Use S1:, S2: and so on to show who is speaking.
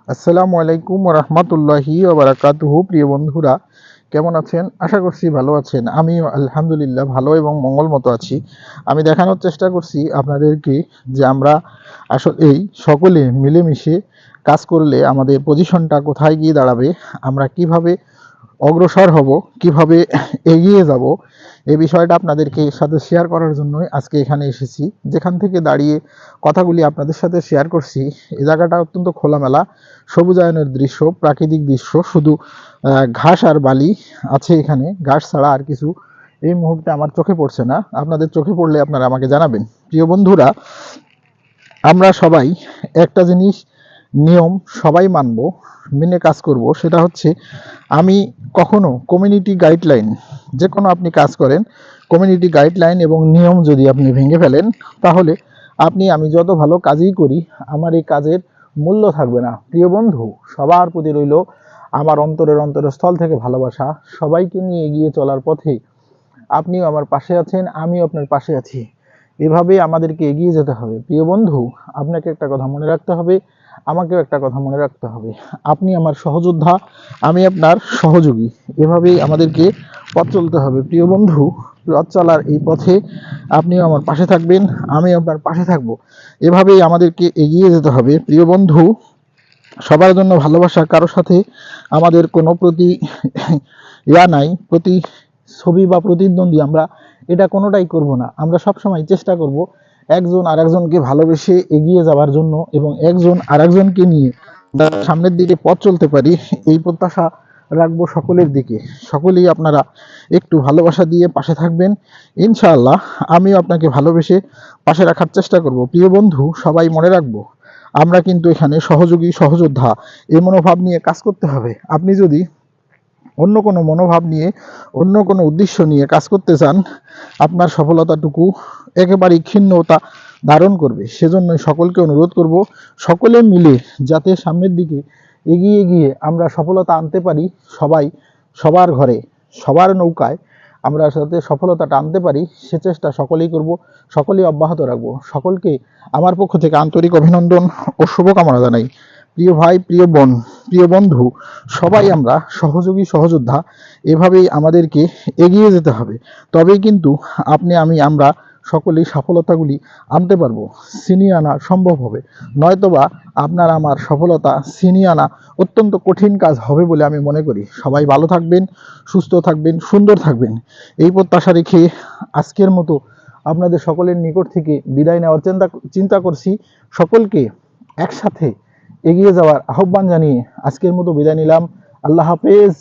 S1: আসসালামু আলাইকুম ওয়া রাহমাতুল্লাহি ওয়া বারাকাতুহু। প্রিয় বন্ধুরা, কেমন আছেন? আশা করছি ভালো আছেন। আমি আলহামদুলিল্লাহ ভালো এবং মঙ্গলমতো আছি। আমি দেখানোর চেষ্টা করছি আপনাদেরকে যে আমরা আসলেই সকলে মিলেমিশে কাজ করলে আমাদের পজিশনটা কোথায় গিয়ে দাঁড়াবে, আমরা কিভাবে অগ্রসর হব, কিভাবে এগিয়ে যাব, এই বিষয়টা আপনাদেরকে সাথে শেয়ার করার জন্যই আজকে এখানে এসেছি। যেখান থেকে দাঁড়িয়ে কথাগুলি আপনাদের সাথে শেয়ার করছি, এই জায়গাটা অত্যন্ত খোলামেলা, সবুজায়নের দৃশ্য, প্রাকৃতিক দৃশ্য, শুধু ঘাস আর বালি আছে এখানে, ঘাস ছাড়া আর কিছু এই মুহূর্তে আমার চোখে পড়ছে না। আপনাদের চোখে পড়লে আপনারা আমাকে জানাবেন। প্রিয় বন্ধুরা, আমরা সবাই একটা জিনিস নিয়ম সবাই মানব, মেনে কাজ করব। সেটা হচ্ছে, আমি কখনো কমিউনিটি গাইডলাইন, যে কোনো আপনি কাজ করেন, কমিউনিটি গাইডলাইন এবং নিয়ম যদি আপনি ভেঙে ফেলেন, তাহলে আমি যত ভালো কাজই করি, আমার এই কাজের মূল্য থাকবে না। প্রিয় বন্ধু, সবার প্রতি রইল আমার অন্তরের অন্তরস্থল থেকে ভালোবাসা। সবাইকে নিয়ে এগিয়ে চলার পথে আপনিও আমার পাশে আছেন, আমিও আপনার পাশে আছি। এভাবেই আমাদেরকে এগিয়ে যেতে হবে। প্রিয় বন্ধু, আপনাকে একটা কথা মনে রাখতে হবে, আমাকেও একটা কথা মনে রাখতে হবে। আপনি আমার সহযোদ্ধা, আমি আপনার সহযোগী। এভাবেই আমাদেরকে পথ চলতে হবে। প্রিয় বন্ধু, পথ চলার এই পথে আপনিও আমার পাশে থাকবেন, আমি আপনার পাশে থাকব। এভাবেই আমাদেরকে এগিয়ে যেতে হবে। প্রিয় বন্ধু, সবার জন্য ভালোবাসা, কারোর সাথে আমাদের কোনো নাই, ছবি বা প্রতিদ্বন্দ্বী আমরা এটা কোনোটাই করব না। আমরা সবসময় চেষ্টা করব একজন আরেকজনকে ভালোবেসে এগিয়ে যাওয়ার জন্য, এবং একজন আরেকজনকে নিয়ে সামনের দিকে পথ চলতে পারি, এই প্রত্যাশা রাখবো সকলের দিকে। সকলেই আপনারা একটু ভালোবাসা দিয়ে পাশে থাকবেন, ইনশাআল্লাহ আমিও আপনাকে ভালোবেসে পাশে রাখার চেষ্টা করব। প্রিয় বন্ধু, সবাই মনে রাখবো, আমরা কিন্তু এখানে সহযোগী, সহযোদ্ধা, এই মনোভাব নিয়ে কাজ করতে হবে। আপনি যদি অন্য কোনো মনোভাব নিয়ে, অন্য কোনো উদ্দেশ্য নিয়ে কাজ করতে চান, আপনার সফলতাটুকু একেবারেই ক্ষীণতা ধারণ করবে। সেজন্যই সকলকে অনুরোধ করব, সকলে মিলে যাতে সামনের দিকে এগিয়ে গিয়ে আমরা সফলতা আনতে পারি। সবাই সবার ঘরে, সবার নৌকায় আমরা যাতে সফলতাটা আনতে পারি, সে চেষ্টা সকলেই করব, সকলেই অব্যাহত রাখবো। সকলকে আমার পক্ষ থেকে আন্তরিক অভিনন্দন ও শুভকামনা জানাই। প্রিয় ভাই, প্রিয় বোন, প্রিয় বন্ধু, সবাই আমরা সহযোগী, সহযোদ্ধা। এভাবেই আমাদেরকে এগিয়ে যেতে হবে। তবেই কিন্তু আমরা সকলেই সফলতাগুলি আনতে পারবো, ছিনিয়ে আনা সম্ভব হবে। নয়তোবা আপনার আমার সফলতা ছিনিয়ে আনা অত্যন্ত কঠিন কাজ হবে বলে আমি মনে করি। সবাই ভালো থাকবেন, সুস্থ থাকবেন, সুন্দর থাকবেন, এই প্রত্যাশা রেখে আজকের মতো আপনাদের সকলের নিকট থেকে বিদায় নেওয়ার চিন্তা করছি। সকলকে একসাথে এগিয়ে যাওয়ার আহ্বান জানিয়ে আজকের মতো বিদায় নিলাম। আল্লাহ হাফেজ।